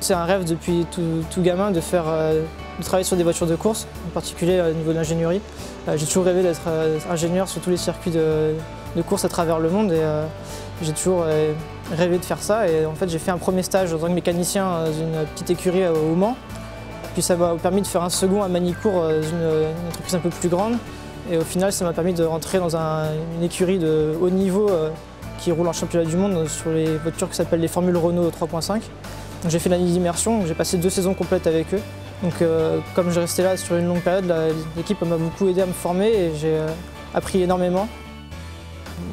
C'est un rêve depuis tout gamin de travailler sur des voitures de course, en particulier au niveau de l'ingénierie. J'ai toujours rêvé d'être ingénieur sur tous les circuits de course à travers le monde et j'ai toujours rêvé de faire ça. Et en fait, j'ai fait un premier stage en tant que mécanicien dans une petite écurie au Mans. Puis ça m'a permis de faire un second à Magny-Cours, une entreprise un peu plus grande. Et au final, ça m'a permis de rentrer dans une écurie de haut niveau qui roule en championnat du monde sur les voitures qui s'appellent les Formule Renault 3.5. J'ai fait l'année d'immersion, j'ai passé 2 saisons complètes avec eux. Donc comme je restais là sur une longue période, l'équipe m'a beaucoup aidé à me former et j'ai appris énormément.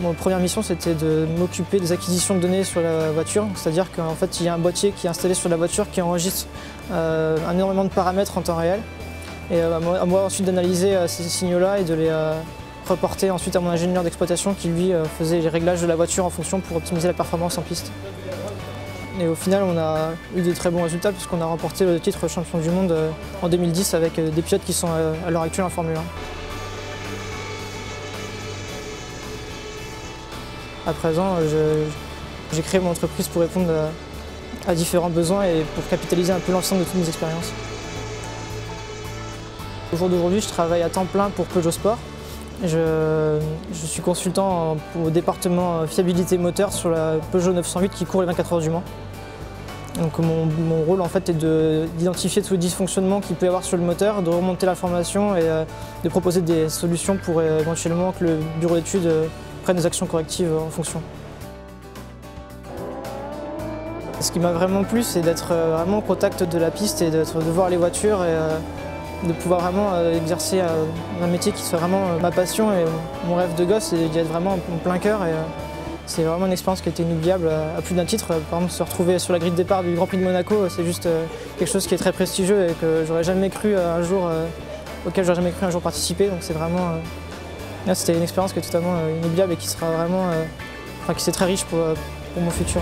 Mon première mission, c'était de m'occuper des acquisitions de données sur la voiture, c'est-à-dire qu'en fait, il y a un boîtier qui est installé sur la voiture qui enregistre un énormément de paramètres en temps réel. Et à moi ensuite d'analyser ces signaux-là et de les reporter ensuite à mon ingénieur d'exploitation qui lui faisait les réglages de la voiture en fonction pour optimiser la performance en piste. Et au final, on a eu de très bons résultats puisqu'on a remporté le titre champion du monde en 2010 avec des pilotes qui sont à l'heure actuelle en Formule 1. À présent, j'ai créé mon entreprise pour répondre à différents besoins et pour capitaliser un peu l'ensemble de toutes mes expériences. Au jour d'aujourd'hui, je travaille à temps plein pour Peugeot Sport. Je suis consultant au département fiabilité moteur sur la Peugeot 908 qui court les 24 heures du Mans. Donc mon rôle en fait est d'identifier tous les dysfonctionnements qu'il peut y avoir sur le moteur, de remonter l'information et de proposer des solutions pour éventuellement que le bureau d'études prenne des actions correctives en fonction. Ce qui m'a vraiment plu, c'est d'être vraiment au contact de la piste et de voir les voitures et de pouvoir vraiment exercer un métier qui soit vraiment ma passion et mon rêve de gosse, et d'y être vraiment en plein cœur. C'est vraiment une expérience qui a été inoubliable à plus d'un titre. Par exemple, se retrouver sur la grille de départ du Grand Prix de Monaco, c'est juste quelque chose qui est très prestigieux et que j'aurais jamais cru auquel j'aurais jamais cru un jour participer. Donc c'est vraiment, c'était une expérience qui est totalement inoubliable et qui sera vraiment, qui c'est très riche pour mon futur.